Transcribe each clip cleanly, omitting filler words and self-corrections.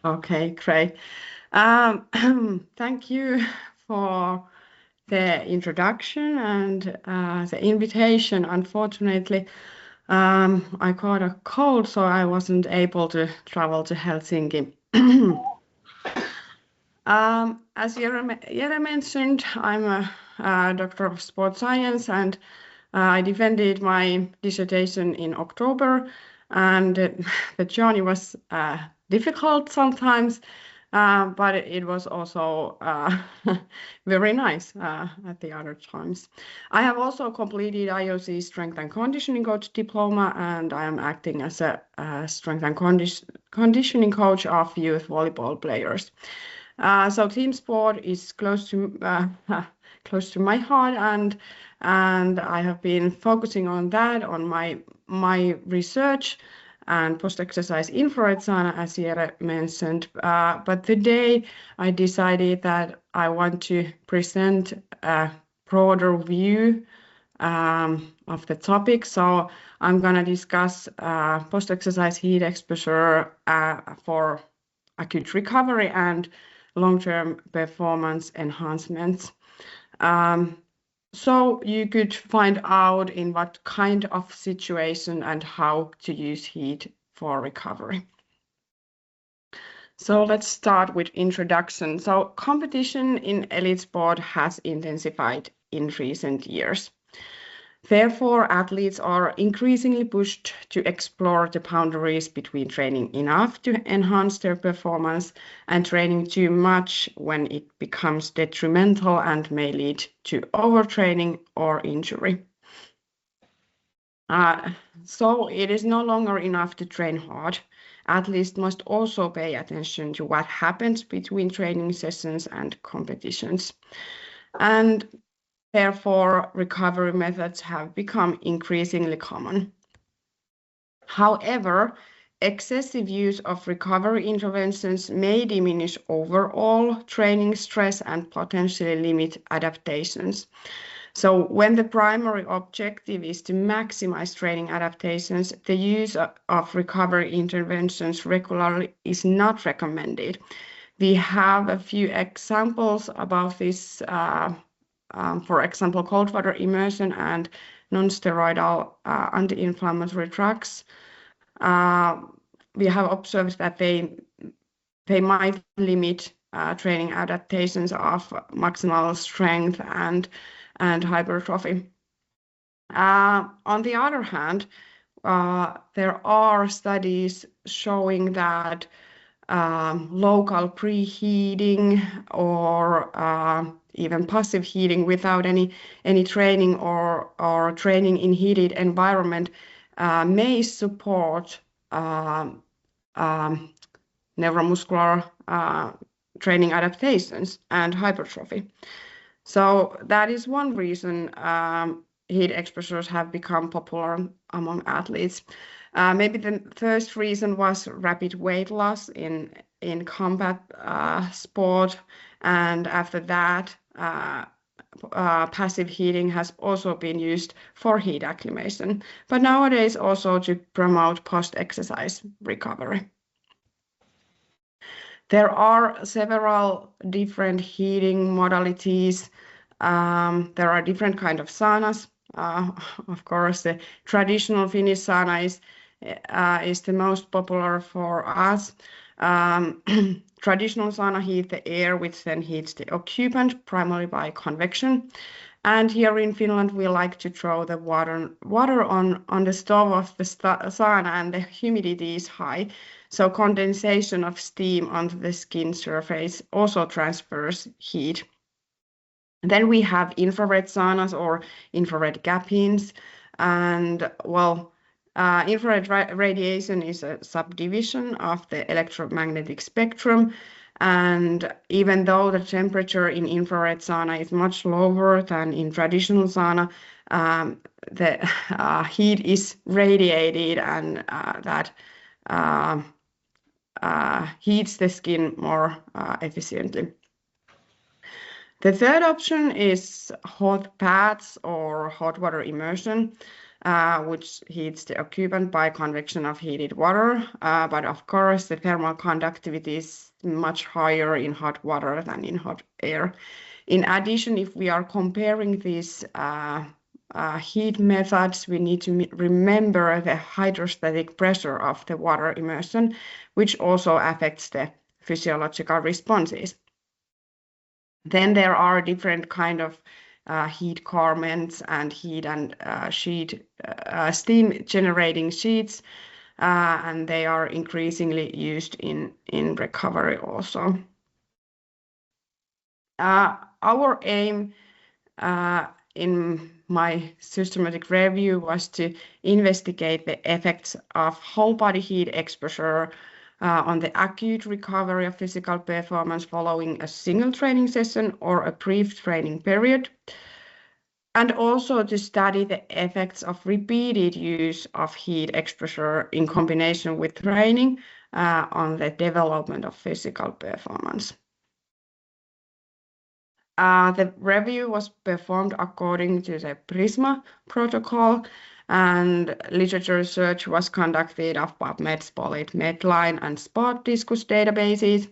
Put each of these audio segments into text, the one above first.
Okay, great. Thank you for the introduction and the invitation. Unfortunately, I caught a cold, so I wasn't able to travel to Helsinki. As Jere mentioned, I'm a doctor of sports science, and I defended my dissertation in October, and the journey was difficult sometimes, but it was also very nice at the other times. I have also completed IOC Strength and Conditioning Coach Diploma, and I am acting as a strength and conditioning coach of youth volleyball players. So team sport is close to my heart, and I have been focusing on that on my research and post-exercise infrared sauna, as Jere mentioned. But today I decided that I want to present a broader view of the topic. So I'm going to discuss post-exercise heat exposure for acute recovery and long-term performance enhancements. So you could find out in what kind of situation and how to use heat for recovery. So let's start with introduction. So competition in elite sport has intensified in recent years. Therefore, athletes are increasingly pushed to explore the boundaries between training enough to enhance their performance and training too much when it becomes detrimental and may lead to overtraining or injury. So it is no longer enough to train hard. Athletes must also pay attention to what happens between training sessions and competitions. And therefore, recovery methods have become increasingly common. However, excessive use of recovery interventions may diminish overall training stress and potentially limit adaptations. So when the primary objective is to maximize training adaptations, the use of recovery interventions regularly is not recommended. We have a few examples about this. For example, cold water immersion and non-steroidal anti-inflammatory drugs. We have observed that they might limit training adaptations of maximal strength and hypertrophy. On the other hand, there are studies showing that local preheating or even passive heating without any training or training in heated environment may support neuromuscular training adaptations and hypertrophy. So that is one reason heat exposures have become popular among athletes. Maybe the first reason was rapid weight loss in combat sport, and after that, passive heating has also been used for heat acclimation, but nowadays also to promote post-exercise recovery. There are several different heating modalities. There are different kinds of saunas. Of course, the traditional Finnish sauna is the most popular for us. Traditional sauna heats the air, which then heats the occupant, primarily by convection. And here in Finland, we like to throw the water on the stove of the sauna, and the humidity is high. So condensation of steam onto the skin surface also transfers heat. Then we have infrared saunas or infrared gap-ins. And well, infrared radiation is a subdivision of the electromagnetic spectrum. And even though the temperature in infrared sauna is much lower than in traditional sauna, the heat is radiated, and that heats the skin more efficiently. The third option is hot baths or hot water immersion. which heats the occupant by convection of heated water. But of course, the thermal conductivity is much higher in hot water than in hot air. In addition, if we are comparing these heat methods, we need to remember the hydrostatic pressure of the water immersion, which also affects the physiological responses. Then there are different kind of heat garments and heat and steam generating sheets, and they are increasingly used in recovery also. Our aim in my systematic review was to investigate the effects of whole body heat exposure on the acute recovery of physical performance following a single training session or a brief training period, and also to study the effects of repeated use of heat exposure in combination with training on the development of physical performance. The review was performed according to the PRISMA protocol, and literature research was conducted of PubMed, Spolit, Medline, and Spot Discus databases,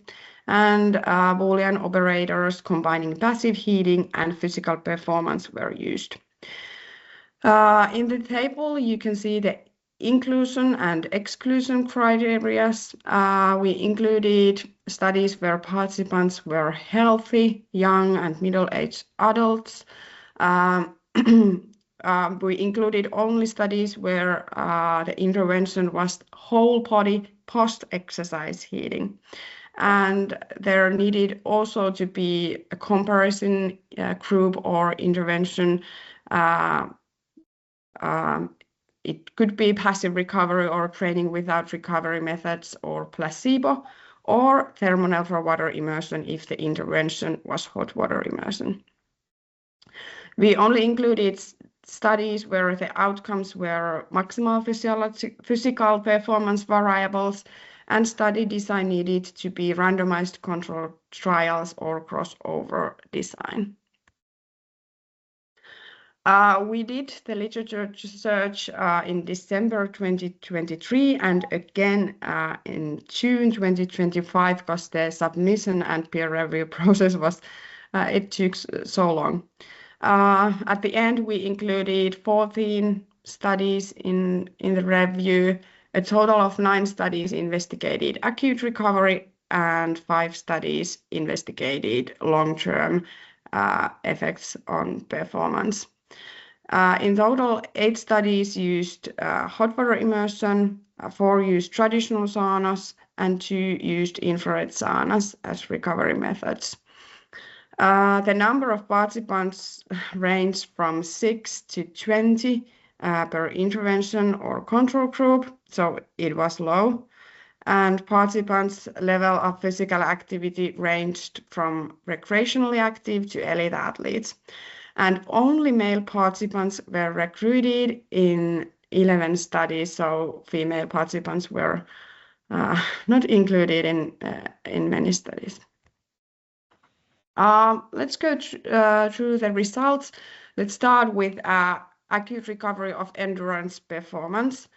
and Boolean operators combining passive heating and physical performance were used. In the table, you can see the inclusion and exclusion criteria. We included studies where participants were healthy, young, and middle-aged adults. We included only studies where the intervention was whole body post-exercise heating. And there needed also to be a comparison group or intervention. It could be passive recovery or training without recovery methods or placebo, or thermoneutral water immersion if the intervention was hot water immersion. We only included studies where the outcomes were maximal physical performance variables, and study design needed to be randomized controlled trials or crossover design. We did the literature search in December 2023 and again in June 2025 because the submission and peer review process was, it took so long. At the end, we included 14 studies in the review. A total of 9 studies investigated acute recovery and 5 studies investigated long-term effects on performance. In total, 8 studies used hot water immersion, 4 used traditional saunas, and 2 used infrared saunas as recovery methods. The number of participants ranged from 6 to 20 per intervention or control group, so it was low. And participants' level of physical activity ranged from recreationally active to elite athletes. And only male participants were recruited in 11 studies, so female participants were not included in many studies. Let's go through the results. Let's start with acute recovery of endurance performance.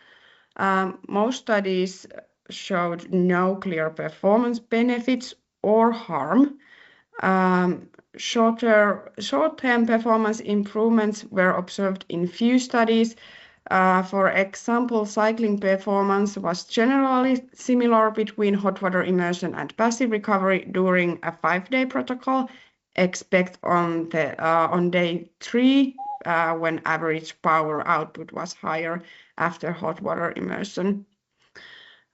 Most studies showed no clear performance benefits or harm. Short-term performance improvements were observed in few studies. For example, cycling performance was generally similar between hot water immersion and passive recovery during a 5-day protocol, except on day 3 when average power output was higher after hot water immersion.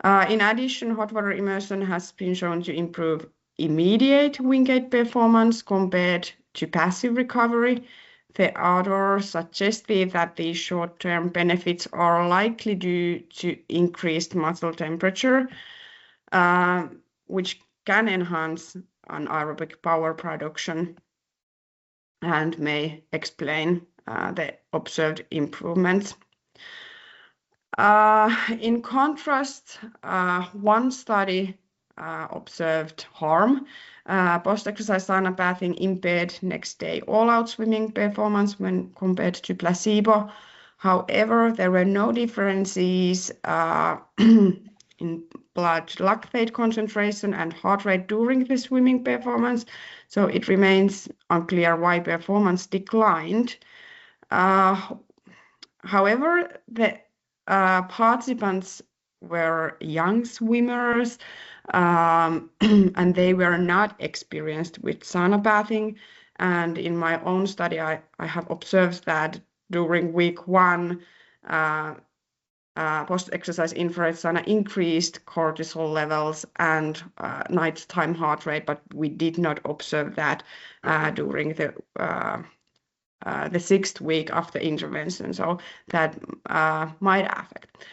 In addition, hot water immersion has been shown to improve immediate Wingate performance compared to passive recovery. The authors suggested that these short-term benefits are likely due to increased muscle temperature, which can enhance anaerobic power production and may explain the observed improvements. In contrast, one study observed harm. Post-exercise sauna bathing impaired next day all-out swimming performance when compared to placebo. However, there were no differences in blood lactate concentration and heart rate during the swimming performance, so it remains unclear why performance declined. However, the participants were young swimmers, and they were not experienced with sauna bathing. And in my own study, I have observed that during week 1, post-exercise infrared sauna increased cortisol levels and nighttime heart rate, but we did not observe that during the 6th week after intervention, so that might affect.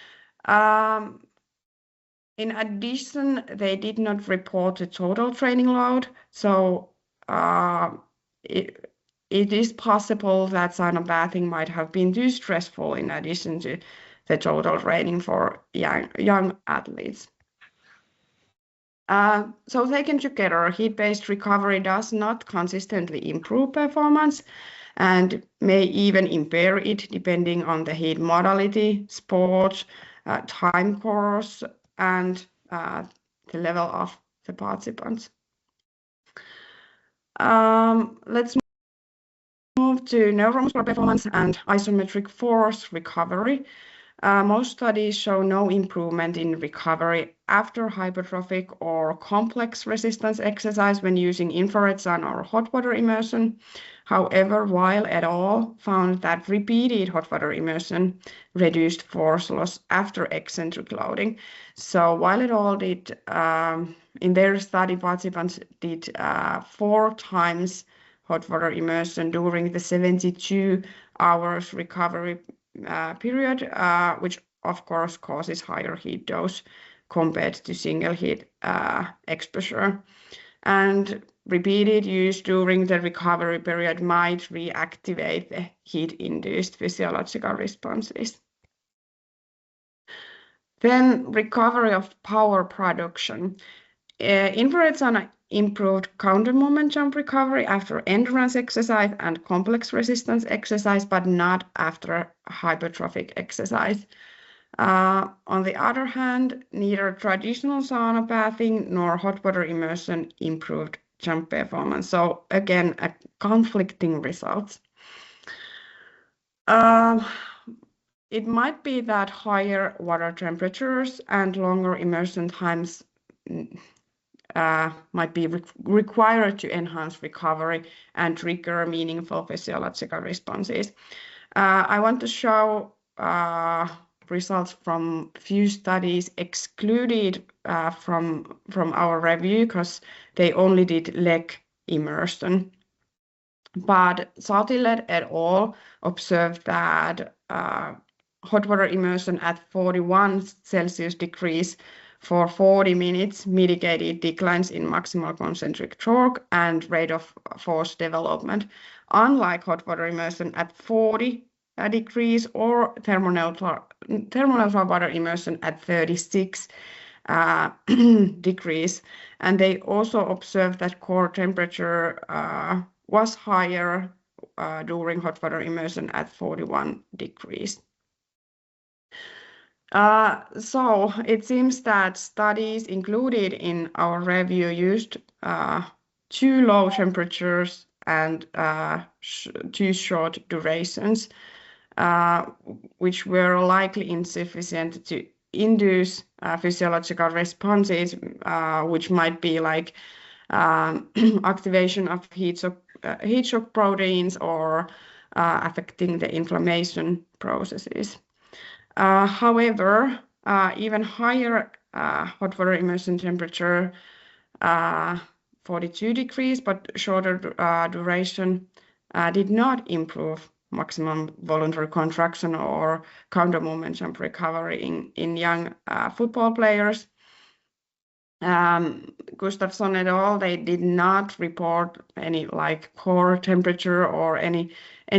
In addition, they did not report the total training load, so it is possible that sauna bathing might have been too stressful in addition to the total training for young athletes. So taken together, heat-based recovery does not consistently improve performance and may even impair it depending on the heat modality, sport, time course, and the level of the participants. Let's move to neuromuscular performance and isometric force recovery. Most studies show no improvement in recovery after hypertrophic or complex resistance exercise when using infrared sauna or hot water immersion. However, Weil et al. Found that repeated hot water immersion reduced force loss after eccentric loading. So Weil et al. Did, in their study, participants did 4 times hot water immersion during the 72 hours recovery period, which of course causes higher heat dose compared to single heat exposure. And repeated use during the recovery period might reactivate the heat-induced physiological responses. Then recovery of power production. Infrared sauna improved counter movement jump recovery after endurance exercise and complex resistance exercise, but not after hypertrophic exercise. On the other hand, neither traditional sauna bathing nor hot water immersion improved jump performance. So again, conflicting results. It might be that higher water temperatures and longer immersion times might be required to enhance recovery and trigger meaningful physiological responses. I want to show results from few studies excluded from our review because they only did leg immersion. But Saatilet et al. Observed that hot water immersion at 41 Celsius degrees for 40 minutes mitigated declines in maximal concentric torque and rate of force development, unlike hot water immersion at 40 degrees or thermoneutral water immersion at 36 degrees. And they also observed that core temperature was higher during hot water immersion at 41 degrees. So it seems that studies included in our review used too low temperatures and too short durations, which were likely insufficient to induce physiological responses, which might be like activation of heat shock proteins or affecting the inflammation processes. However, even higher hot water immersion temperature, 42 degrees, but shorter duration, did not improve maximum voluntary contraction or counter movement jump recovery in young football players. Gustafsson et al. They did not report any like core temperature or any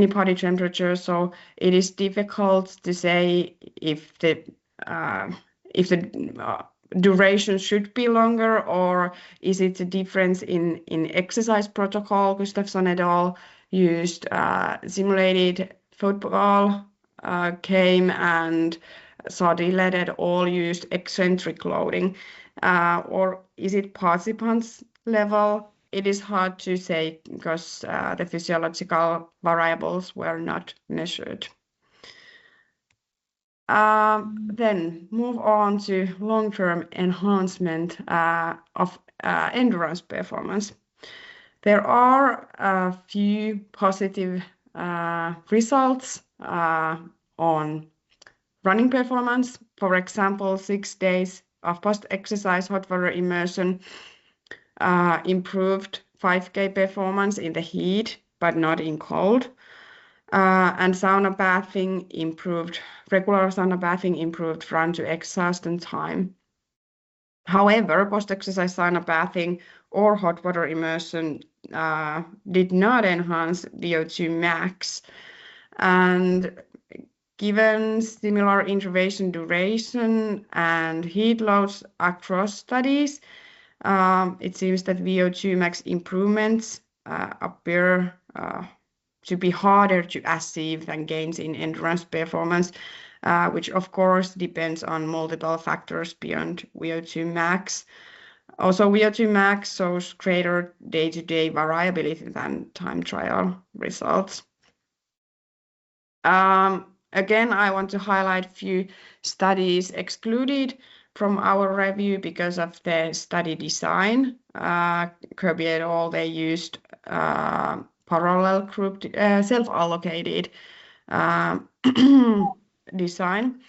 body temperature, so it is difficult to say if the duration should be longer or is it a difference in exercise protocol. Gustafsson et al. Used simulated football came and studied that all used eccentric loading, or is it participants level? It is hard to say because the physiological variables were not measured. Then move on to long-term enhancement of endurance performance. There are a few positive results on running performance. For example, 6 days of post-exercise hot water immersion improved 5K performance in the heat, but not in cold. And sauna bathing improved, regular sauna bathing improved run to exhaustion time. However, post-exercise sauna bathing or hot water immersion did not enhance VO2 max. And given similar intervention duration and heat loads across studies, it seems that VO2 max improvements appear to be harder to achieve than gains in endurance performance, which of course depends on multiple factors beyond VO2 max. Also, VO2 max shows greater day-to-day variability than time trial results. Again, I want to highlight a few studies excluded from our review because of the study design. Kirby et al., they used parallel group, self-allocated design.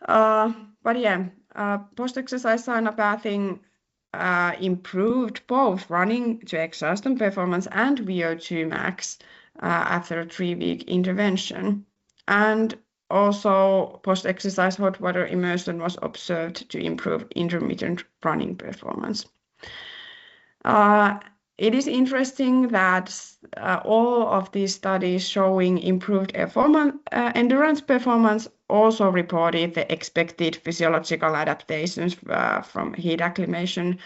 But yeah, post-exercise sauna bathing improved both running to exhaustion performance and VO2 max after a 3-week intervention. And also post-exercise hot water immersion was observed to improve intermittent running performance. It is interesting that all of these studies showing improved endurance performance also reported the expected physiological adaptations from heat acclimation,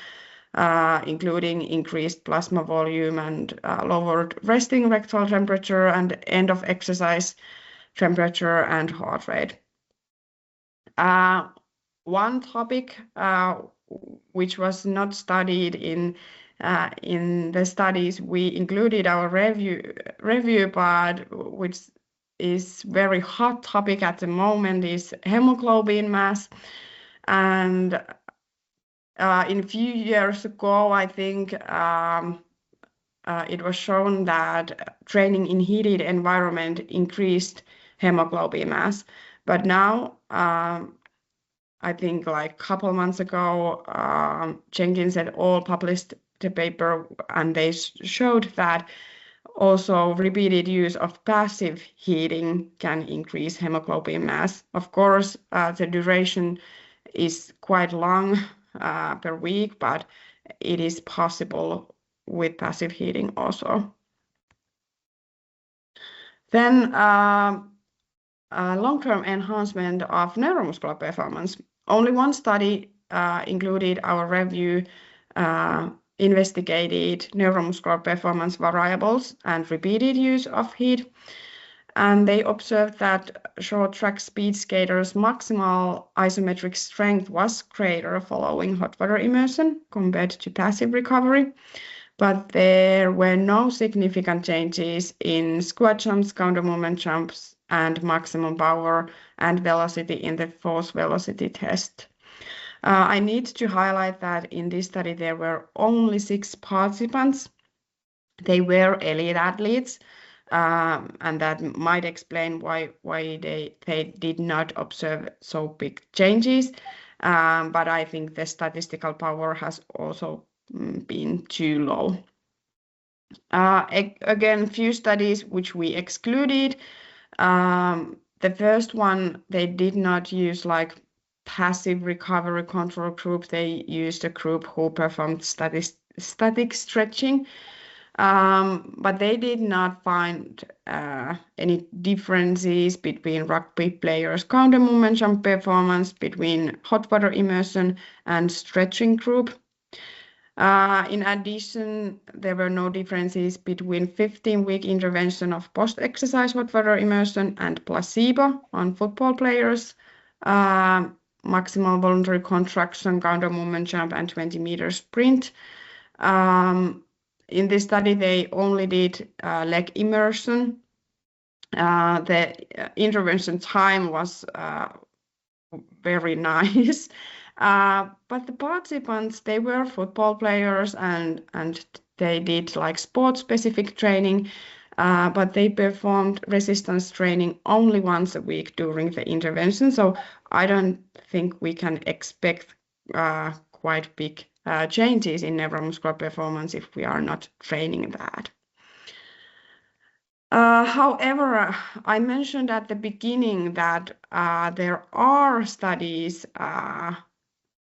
including increased plasma volume and lowered resting rectal temperature and end of exercise temperature and heart rate. One topic which was not studied in the studies we included our review, but which is very hot topic at the moment is hemoglobin mass. And in a few years ago, I think it was shown that training in heated environment increased hemoglobin mass. But now, I think like a couple months ago, Jenkins et al. Published the paper and they showed that also repeated use of passive heating can increase hemoglobin mass. Of course, the duration is quite long per week, but it is possible with passive heating also. Then long-term enhancement of neuromuscular performance. Only one study included our review investigated neuromuscular performance variables and repeated use of heat. And they observed that short track speed skaters' maximal isometric strength was greater following hot water immersion compared to passive recovery. But there were no significant changes in squat jumps, counter movement jumps, and maximum power and velocity in the force velocity test. I need to highlight that in this study there were only 6 participants. They were elite athletes, and that might explain why they did not observe so big changes. But I think the statistical power has also been too low. Again, few studies which we excluded. The first one, they did not use like passive recovery control group. They used a group who performed static stretching, but they did not find any differences between rugby players' counter movement jump performance between hot water immersion and stretching group. In addition, there were no differences between 15-week intervention of post-exercise hot water immersion and placebo on football players, maximal voluntary contraction, counter movement jump, and 20-meter sprint. In this study, they only did leg immersion. The intervention time was very nice. But the participants, they were football players and they did like sport-specific training, but they performed resistance training only once a week during the intervention. So I don't think we can expect quite big changes in neuromuscular performance if we are not training that. However, I mentioned at the beginning that there are studies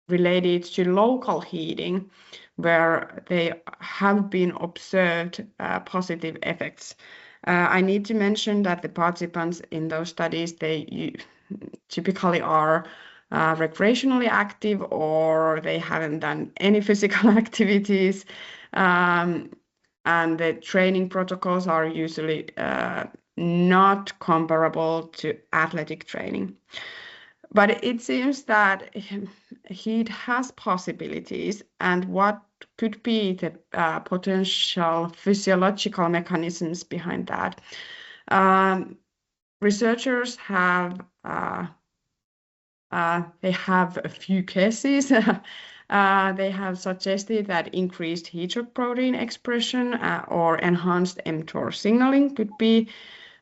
related to local heating where they have been observed positive effects. I need to mention that the participants in those studies, they typically are recreationally active or they haven't done any physical activities. And the training protocols are usually not comparable to athletic training. But it seems that heat has possibilities, and what could be the potential physiological mechanisms behind that? Researchers have they have a few cases. They have suggested that increased heat shock protein expression or enhanced mTOR signaling could be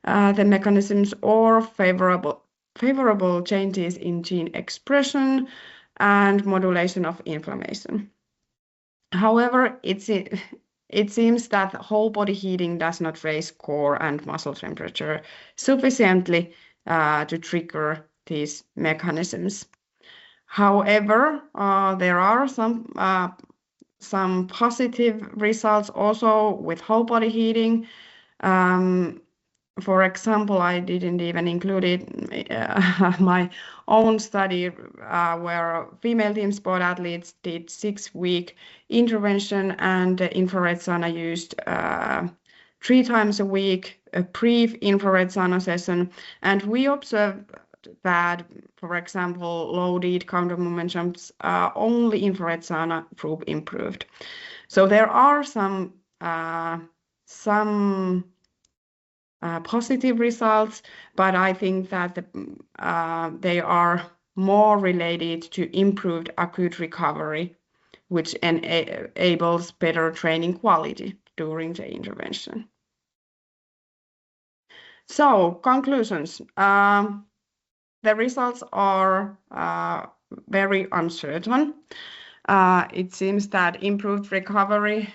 the mechanisms, or favorable changes in gene expression and modulation of inflammation. However, it seems that whole body heating does not raise core and muscle temperature sufficiently to trigger these mechanisms. However, there are some positive results also with whole body heating. For example, I didn't even include it my own study where female team sport athletes did 6-week intervention and infrared sauna used 3 times a week, a brief infrared sauna session, and we observed that, for example, loaded counter movement jumps, only infrared sauna group improved. So there are some positive results, but I think that they are more related to improved acute recovery, which enables better training quality during the intervention. So, conclusions. The results are very uncertain. It seems that improved recovery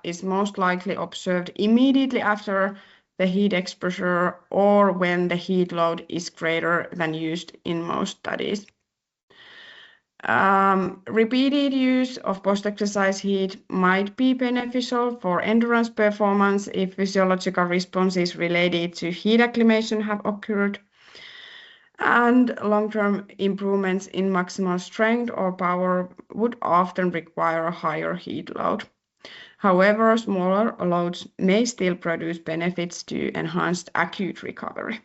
is most likely observed immediately after the heat exposure or when the heat load is greater than used in most studies. Repeated use of post-exercise heat might be beneficial for endurance performance if physiological responses related to heat acclimation have occurred. And long-term improvements in maximal strength or power would often require a higher heat load. However, smaller loads may still produce benefits to enhanced acute recovery.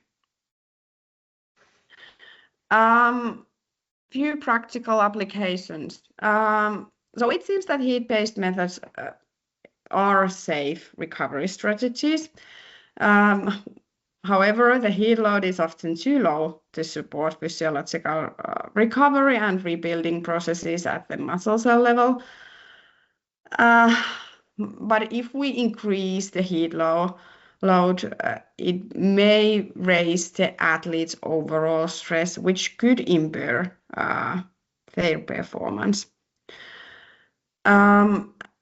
Few practical applications. So it seems that heat-based methods are safe recovery strategies. However, the heat load is often too low to support physiological recovery and rebuilding processes at the muscle cell level. But if we increase the heat load, it may raise the athlete's overall stress, which could impair their performance.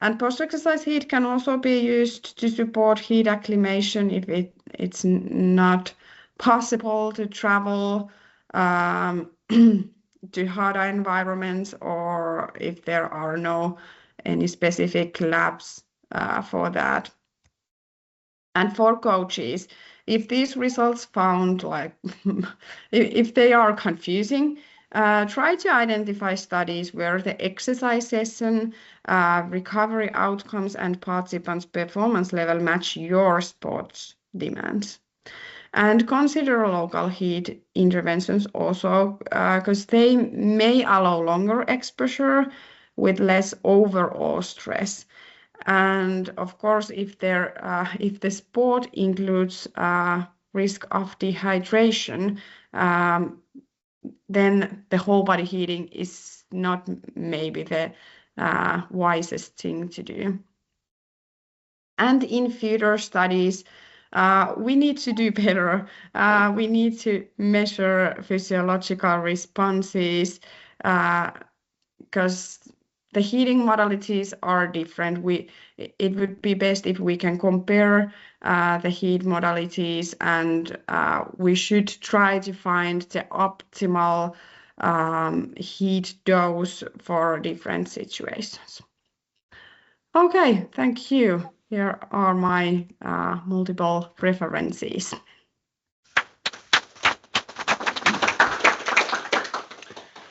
And post-exercise heat can also be used to support heat acclimation if it's not possible to travel to harder environments, or if there are no any specific labs for that. And for coaches, if these results found like if they are confusing, Try to identify studies where the exercise session, recovery outcomes, and participants' performance level match your sport's demands. And consider local heat interventions also, because they may allow longer exposure with less overall stress. And of course, if the sport includes risk of dehydration, then the whole body heating is not maybe the wisest thing to do. And in future studies, we need to do better. We need to measure physiological responses because the heating modalities are different. It would be best if we can compare the heat modalities, and we should try to find the optimal heat dose for different situations. Okay, thank you. Here are my multiple references.